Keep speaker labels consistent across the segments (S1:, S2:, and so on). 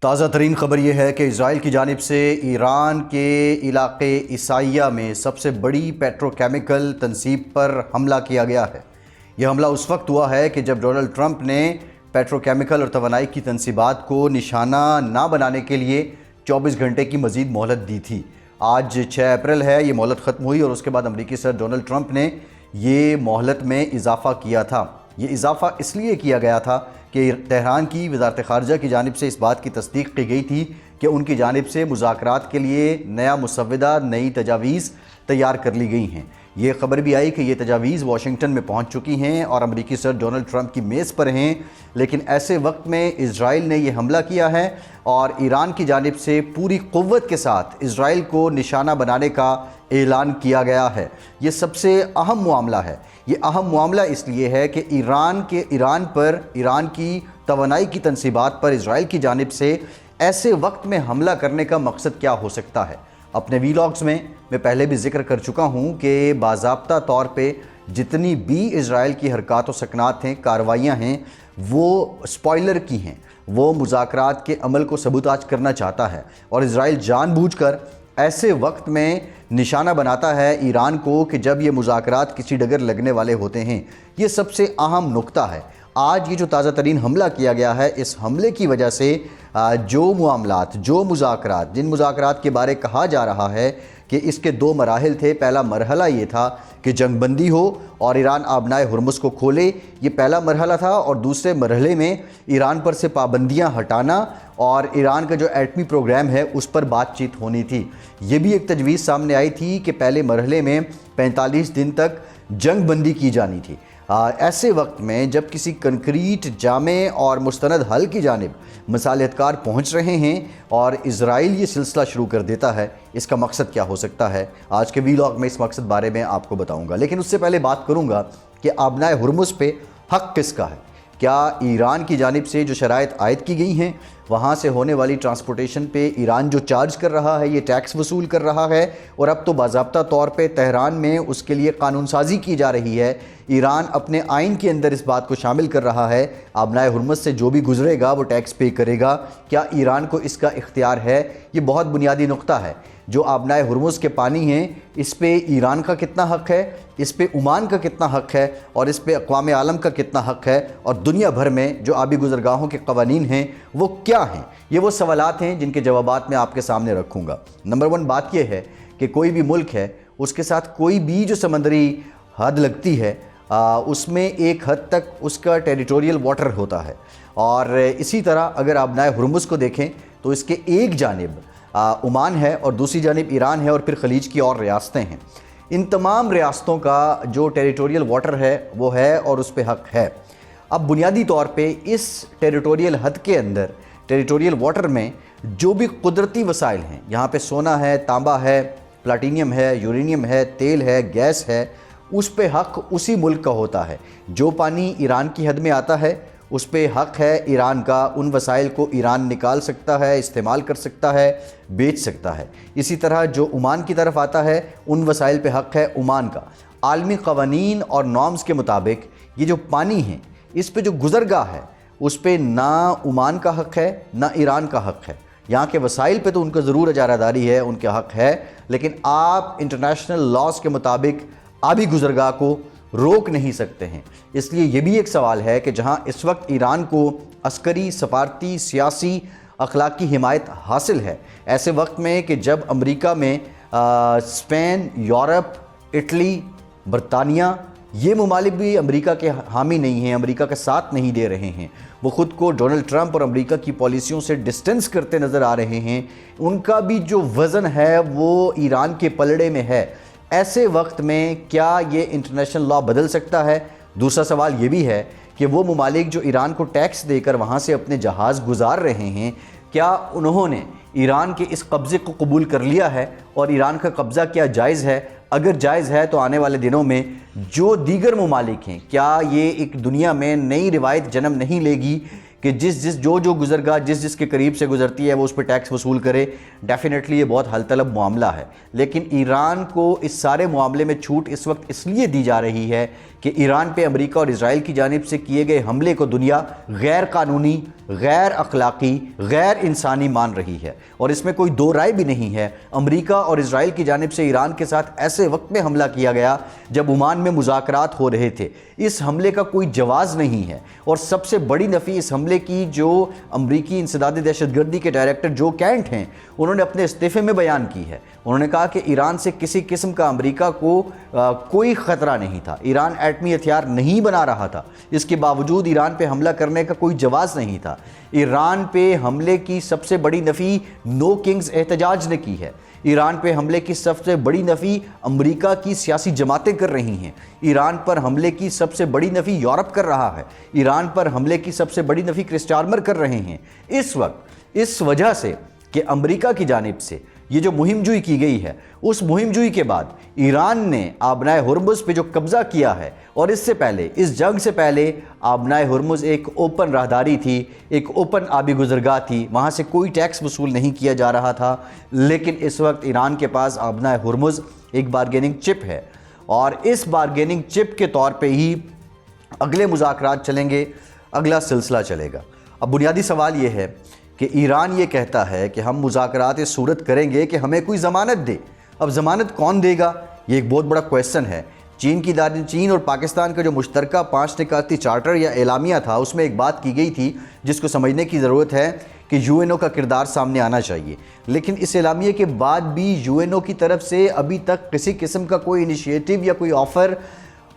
S1: تازہ ترین خبر یہ ہے کہ اسرائیل کی جانب سے ایران کے علاقے عیسائیہ میں سب سے بڑی پیٹرو کیمیکل تنصیب پر حملہ کیا گیا ہے۔ یہ حملہ اس وقت ہوا ہے کہ جب ڈونلڈ ٹرمپ نے پیٹرو کیمیکل اور توانائی کی تنصیبات کو نشانہ نہ بنانے کے لیے 24 گھنٹے کی مزید مہلت دی تھی۔ آج 6 اپریل ہے، یہ مہلت ختم ہوئی اور اس کے بعد امریکی صدر ڈونلڈ ٹرمپ نے یہ مہلت میں اضافہ کیا تھا۔ یہ اضافہ اس لیے کیا گیا تھا کہ تہران کی وزارت خارجہ کی جانب سے اس بات کی تصدیق کی گئی تھی کہ ان کی جانب سے مذاکرات کے لیے نیا مسودہ، نئی تجاویز تیار کر لی گئی ہیں۔ یہ خبر بھی آئی کہ یہ تجاویز واشنگٹن میں پہنچ چکی ہیں اور امریکی صدر ڈونلڈ ٹرمپ کی میز پر ہیں، لیکن ایسے وقت میں اسرائیل نے یہ حملہ کیا ہے اور ایران کی جانب سے پوری قوت کے ساتھ اسرائیل کو نشانہ بنانے کا اعلان کیا گیا ہے۔ یہ سب سے اہم معاملہ ہے۔ یہ اہم معاملہ اس لیے ہے کہ ایران کی توانائی کی تنصیبات پر اسرائیل کی جانب سے ایسے وقت میں حملہ کرنے کا مقصد کیا ہو سکتا ہے۔ اپنے ویلاگز میں پہلے بھی ذکر کر چکا ہوں کہ باضابطہ طور پہ جتنی بھی اسرائیل کی حرکات و سکنات ہیں، کارروائیاں ہیں، وہ سپوائلر کی ہیں، وہ مذاکرات کے عمل کو سبوتاژ کرنا چاہتا ہے اور اسرائیل جان بوجھ کر ایسے وقت میں نشانہ بناتا ہے ایران کو کہ جب یہ مذاکرات کسی ڈگر لگنے والے ہوتے ہیں۔ یہ سب سے اہم نقطہ ہے۔ آج یہ جو تازہ ترین حملہ کیا گیا ہے، اس حملے کی وجہ سے جو معاملات، جو مذاکرات، جن مذاکرات کے بارے کہا جا رہا ہے کہ اس کے 2 مراحل تھے، پہلا مرحلہ یہ تھا کہ جنگ بندی ہو اور ایران آبنائے ہرمز کو کھولے، یہ پہلا مرحلہ تھا، اور دوسرے مرحلے میں ایران پر سے پابندیاں ہٹانا اور ایران کا جو ایٹمی پروگرام ہے اس پر بات چیت ہونی تھی۔ یہ بھی ایک تجویز سامنے آئی تھی کہ پہلے مرحلے میں 45 دن تک جنگ بندی کی جانی تھی۔ ایسے وقت میں جب کسی کنکریٹ، جامع اور مستند حل کی جانب مصالحت کار پہنچ رہے ہیں اور اسرائیل یہ سلسلہ شروع کر دیتا ہے، اس کا مقصد کیا ہو سکتا ہے؟ آج کے ویلاگ میں اس مقصد بارے میں آپ کو بتاؤں گا، لیکن اس سے پہلے بات کروں گا کہ آبنائے ہرمز پہ حق کس کا ہے۔ کیا ایران کی جانب سے جو شرائط عائد کی گئی ہیں، وہاں سے ہونے والی ٹرانسپورٹیشن پہ ایران جو چارج کر رہا ہے، یہ ٹیکس وصول کر رہا ہے، اور اب تو باضابطہ طور پہ تہران میں اس کے لیے قانون سازی کی جا رہی ہے۔ ایران اپنے آئین کے اندر اس بات کو شامل کر رہا ہے، آبنائے ہرمز سے جو بھی گزرے گا وہ ٹیکس پے کرے گا۔ کیا ایران کو اس کا اختیار ہے؟ یہ بہت بنیادی نقطہ ہے۔ جو آبنائے ہرمز کے پانی ہیں، اس پہ ایران کا کتنا حق ہے، اس پہ عمان کا کتنا حق ہے، اور اس پہ اقوام عالم کا کتنا حق ہے، اور دنیا بھر میں جو آبی گزرگاہوں کے قوانین ہیں وہ کیا ہیں؟ یہ وہ سوالات ہیں جن کے جوابات میں آپ کے سامنے رکھوں گا۔ نمبر 1 بات یہ ہے کہ کوئی بھی ملک ہے، اس کے ساتھ کوئی بھی جو سمندری حد لگتی ہے، اس میں ایک حد تک اس کا ٹیریٹوریل واٹر ہوتا ہے، اور اسی طرح اگر آبنائے ہرمز کو دیکھیں تو اس کے ایک جانب عمان ہے اور دوسری جانب ایران ہے، اور پھر خلیج کی اور ریاستیں ہیں۔ ان تمام ریاستوں کا جو ٹیریٹوریل واٹر ہے وہ ہے اور اس پہ حق ہے۔ اب بنیادی طور پہ اس ٹیریٹوریل حد کے اندر، ٹیریٹوریل واٹر میں جو بھی قدرتی وسائل ہیں، یہاں پہ سونا ہے، تانبا ہے، پلاٹینیم ہے، یورینیم ہے، تیل ہے، گیس ہے، اس پہ حق اسی ملک کا ہوتا ہے۔ جو پانی ایران کی حد میں آتا ہے اس پہ حق ہے ایران کا، ان وسائل کو ایران نکال سکتا ہے، استعمال کر سکتا ہے، بیچ سکتا ہے۔ اسی طرح جو عمان کی طرف آتا ہے ان وسائل پہ حق ہے عمان کا۔ عالمی قوانین اور نارمز کے مطابق یہ جو پانی ہے، اس پہ جو گزرگاہ ہے، اس پہ نہ عمان کا حق ہے نہ ایران کا حق ہے۔ یہاں کے وسائل پہ تو ان کا ضرور اجارہ داری ہے، ان کے حق ہے، لیکن آپ انٹرنیشنل لاز کے مطابق آبی گزرگاہ کو روک نہیں سکتے ہیں۔ اس لیے یہ بھی ایک سوال ہے کہ جہاں اس وقت ایران کو عسکری، سفارتی، سیاسی، اخلاقی حمایت حاصل ہے، ایسے وقت میں کہ جب امریکہ میں اسپین، یورپ، اٹلی، برطانیہ، یہ ممالک بھی امریکہ کے حامی نہیں ہیں، امریکہ کا ساتھ نہیں دے رہے ہیں، وہ خود کو ڈونلڈ ٹرمپ اور امریکہ کی پالیسیوں سے ڈسٹنس کرتے نظر آ رہے ہیں، ان کا بھی جو وزن ہے وہ ایران کے پلڑے میں ہے۔ ایسے وقت میں کیا یہ انٹرنیشنل لا بدل سکتا ہے؟ دوسرا سوال یہ بھی ہے کہ وہ ممالک جو ایران کو ٹیکس دے کر وہاں سے اپنے جہاز گزار رہے ہیں، کیا انہوں نے ایران کے اس قبضے کو قبول کر لیا ہے، اور ایران کا قبضہ کیا جائز ہے؟ اگر جائز ہے تو آنے والے دنوں میں جو دیگر ممالک ہیں، کیا یہ ایک دنیا میں نئی روایت جنم نہیں لے گی کہ جو گزرگاہ جس کے قریب سے گزرتی ہے وہ اس پہ ٹیکس وصول کرے، ڈیفینیٹلی یہ بہت حل طلب معاملہ ہے۔ لیکن ایران کو اس سارے معاملے میں چھوٹ اس وقت اس لیے دی جا رہی ہے کہ ایران پہ امریکہ اور اسرائیل کی جانب سے کیے گئے حملے کو دنیا غیر قانونی، غیر اخلاقی، غیر انسانی مان رہی ہے، اور اس میں کوئی دو رائے بھی نہیں ہے۔ امریکہ اور اسرائیل کی جانب سے ایران کے ساتھ ایسے وقت میں حملہ کیا گیا جب عمان میں مذاکرات ہو رہے تھے۔ اس حملے کا کوئی جواز نہیں ہے، اور سب سے بڑی نفی اس حملے کی جو امریکی انسداد دہشت گردی کے ڈائریکٹر جو کینٹ ہیں، انہوں نے اپنے استعفے میں بیان کی ہے۔ انہوں نے کہا کہ ایران سے کسی قسم کا امریکہ کو کوئی خطرہ نہیں تھا، ایران ایٹمی ہتھیار نہیں بنا رہا تھا، اس کے باوجود ایران پہ حملہ کرنے کا کوئی جواز نہیں تھا۔ ایران پہ حملے کی سب سے بڑی نفی نو کنگز احتجاج نے کی ہے۔ ایران پہ حملے کی سب سے بڑی نفی امریکہ کی سیاسی جماعتیں کر رہی ہیں۔ ایران پر حملے کی سب سے بڑی نفی یورپ کر رہا ہے۔ ایران پر حملے کی سب سے بڑی نفی کرس چارمر کر رہے ہیں۔ اس وقت اس وجہ سے کہ امریکہ کی جانب سے یہ جو مہم جوئی کی گئی ہے، اس مہم جوئی کے بعد ایران نے آبنائے ہرمز پہ جو قبضہ کیا ہے، اور اس سے پہلے، اس جنگ سے پہلے آبنائے ہرمز ایک اوپن راہداری تھی، ایک اوپن آبی گزرگاہ تھی، وہاں سے کوئی ٹیکس وصول نہیں کیا جا رہا تھا۔ لیکن اس وقت ایران کے پاس آبنائے ہرمز ایک بارگیننگ چپ ہے، اور اس بارگیننگ چپ کے طور پہ ہی اگلے مذاکرات چلیں گے، اگلا سلسلہ چلے گا۔ اب بنیادی سوال یہ ہے کہ ایران یہ کہتا ہے کہ ہم مذاکرات اس صورت کریں گے کہ ہمیں کوئی ضمانت دے۔ اب ضمانت کون دے گا، یہ ایک بہت بڑا کویسچن ہے۔ چین اور پاکستان کا جو مشترکہ 5 نکاتی چارٹر یا اعلامیہ تھا، اس میں ایک بات کی گئی تھی جس کو سمجھنے کی ضرورت ہے کہ یو این او کا کردار سامنے آنا چاہیے۔ لیکن اس اعلامیے کے بعد بھی یو این او کی طرف سے ابھی تک کسی قسم کا کوئی انیشیٹو یا کوئی آفر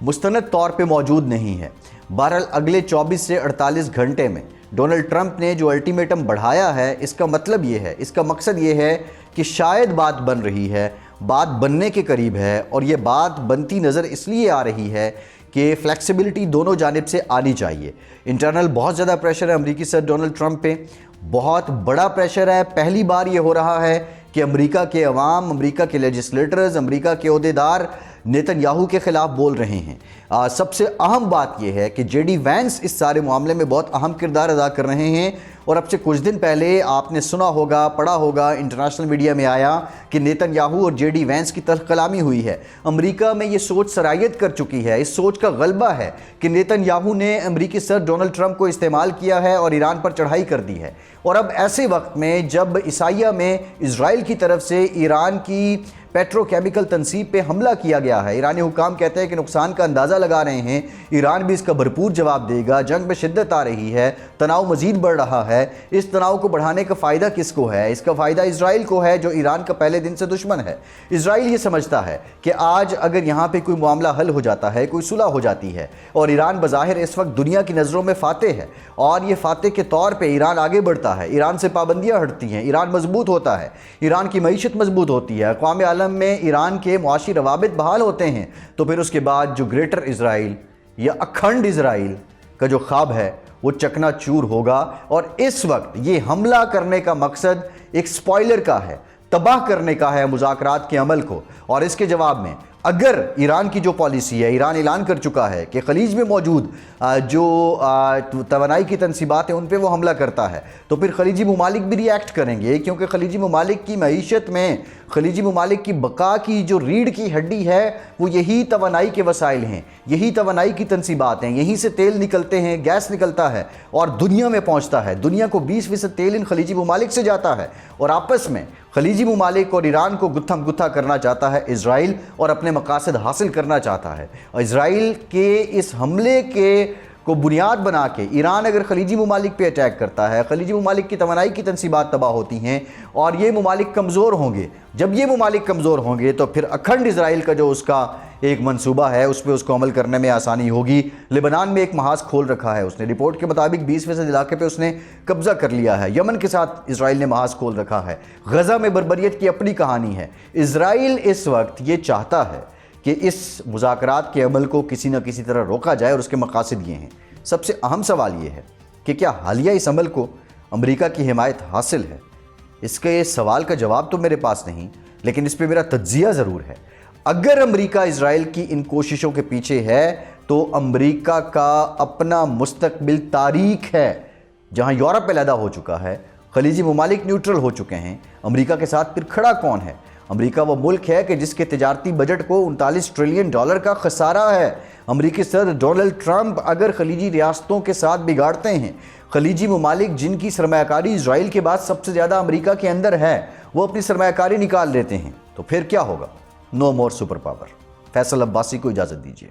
S1: مستند طور پہ موجود نہیں ہے۔ بہرحال اگلے 24 سے 48 گھنٹے میں ڈونلڈ ٹرمپ نے جو الٹیمیٹم بڑھایا ہے، اس کا مطلب یہ ہے، اس کا مقصد یہ ہے کہ شاید بات بن رہی ہے، بات بننے کے قریب ہے، اور یہ بات بنتی نظر اس لیے آ رہی ہے کہ فلیکسیبلٹی دونوں جانب سے آنی چاہیے۔ انٹرنل بہت زیادہ پریشر ہے امریکی صدر ڈونلڈ ٹرمپ پہ، بہت بڑا پریشر ہے۔ پہلی بار یہ ہو رہا ہے کہ امریکہ کے عوام، امریکہ کے لیجسلیٹرز، امریکہ کے عہدیدار نیتن یاہو کے خلاف بول رہے ہیں۔ سب سے اہم بات یہ ہے کہ جے ڈی وینس اس سارے معاملے میں بہت اہم کردار ادا کر رہے ہیں، اور اب سے کچھ دن پہلے آپ نے سنا ہوگا، پڑھا ہوگا، انٹرنیشنل میڈیا میں آیا کہ نیتن یاہو اور جے ڈی وینس کی تلخ کلامی ہوئی ہے۔ امریکہ میں یہ سوچ سرایت کر چکی ہے، اس سوچ کا غلبہ ہے کہ نیتن یاہو نے امریکی صدر ڈونلڈ ٹرمپ کو استعمال کیا ہے اور ایران پر چڑھائی کر دی ہے۔ اور اب ایسے وقت میں جب عیسائیہ میں اسرائیل کی طرف سے ایران کی پیٹرو کیمیکل تنصیب پہ حملہ کیا گیا ہے، ایرانی حکام کہتے ہیں کہ نقصان کا اندازہ لگا رہے ہیں، ایران بھی اس کا بھرپور جواب دے گا، جنگ میں شدت آ رہی ہے، تناؤ مزید بڑھ رہا ہے۔ اس تناؤ کو بڑھانے کا فائدہ کس کو ہے؟ اس کا فائدہ اسرائیل کو ہے، جو ایران کا پہلے دن سے دشمن ہے۔ اسرائیل یہ سمجھتا ہے کہ آج اگر یہاں پہ کوئی معاملہ حل ہو جاتا ہے، کوئی صلح ہو جاتی ہے، اور ایران بظاہر اس وقت دنیا کی نظروں میں فاتح ہے، اور یہ فاتح کے طور پہ ایران آگے بڑھتا ہے، ایران سے پابندیاں ہٹتی ہیں، ایران مضبوط ہوتا ہے، ایران کی معیشت مضبوط ہوتی ہے، اقوام عالم میں ایران کے معاشی روابط بحال ہوتے ہیں، تو پھر اس کے بعد جو گریٹر اسرائیل یا اکھنڈ اسرائیل کا جو خواب ہے وہ چکنا چور ہوگا۔ اور اس وقت یہ حملہ کرنے کا مقصد ایک سپوائلر کا ہے، تباہ کرنے کا ہے مذاکرات کے عمل کو۔ اور اس کے جواب میں اگر ایران کی جو پالیسی ہے، ایران اعلان کر چکا ہے کہ خلیج میں موجود جو توانائی کی تنصیبات ہیں ان پہ وہ حملہ کرتا ہے، تو پھر خلیجی ممالک بھی ری ایکٹ کریں گے، کیونکہ خلیجی ممالک کی معیشت میں، خلیجی ممالک کی بقا کی جو ریڑھ کی ہڈی ہے وہ یہی توانائی کے وسائل ہیں، یہی توانائی کی تنصیبات ہیں، یہیں سے تیل نکلتے ہیں، گیس نکلتا ہے اور دنیا میں پہنچتا ہے۔ دنیا کو 20% تیل ان خلیجی ممالک سے جاتا ہے، اور آپس میں خلیجی ممالک اور ایران کو گتھم گتھا کرنا چاہتا ہے اسرائیل، اور اپنے مقاصد حاصل کرنا چاہتا ہے۔ اور اسرائیل کے اس حملے کو بنیاد بنا کے ایران اگر خلیجی ممالک پہ اٹیک کرتا ہے، خلیجی ممالک کی توانائی کی تنصیبات تباہ ہوتی ہیں اور یہ ممالک کمزور ہوں گے۔ جب یہ ممالک کمزور ہوں گے تو پھر اکھنڈ اسرائیل کا جو اس کا ایک منصوبہ ہے اس پہ اس کو عمل کرنے میں آسانی ہوگی۔ لبنان میں ایک محاذ کھول رکھا ہے اس نے، رپورٹ کے مطابق 20% علاقے پہ اس نے قبضہ کر لیا ہے۔ یمن کے ساتھ اسرائیل نے محاذ کھول رکھا ہے۔ غزہ میں بربریت کی اپنی کہانی ہے۔ اسرائیل اس وقت یہ چاہتا ہے کہ اس مذاکرات کے عمل کو کسی نہ کسی طرح روکا جائے، اور اس کے مقاصد یہ ہیں۔ سب سے اہم سوال یہ ہے کہ کیا حالیہ اس عمل کو امریکہ کی حمایت حاصل ہے؟ اس کے سوال کا جواب تو میرے پاس نہیں، لیکن اس پہ میرا تجزیہ ضرور ہے۔ اگر امریکہ اسرائیل کی ان کوششوں کے پیچھے ہے تو امریکہ کا اپنا مستقبل تاریک ہے۔ جہاں یورپ میں علیحدہ ہو چکا ہے، خلیجی ممالک نیوٹرل ہو چکے ہیں، امریکہ کے ساتھ پھر کھڑا کون ہے؟ امریکہ وہ ملک ہے کہ جس کے تجارتی بجٹ کو 39 ٹریلین ڈالر کا خسارہ ہے۔ امریکی صدر ڈونلڈ ٹرمپ اگر خلیجی ریاستوں کے ساتھ بگاڑتے ہیں، خلیجی ممالک جن کی سرمایہ کاری اسرائیل کے بعد سب سے زیادہ امریکہ کے اندر ہے، وہ اپنی سرمایہ کاری نکال لیتے ہیں، تو پھر کیا ہوگا؟ نو مور سپر پاور۔ فیصل عباسی کو اجازت دیجیے۔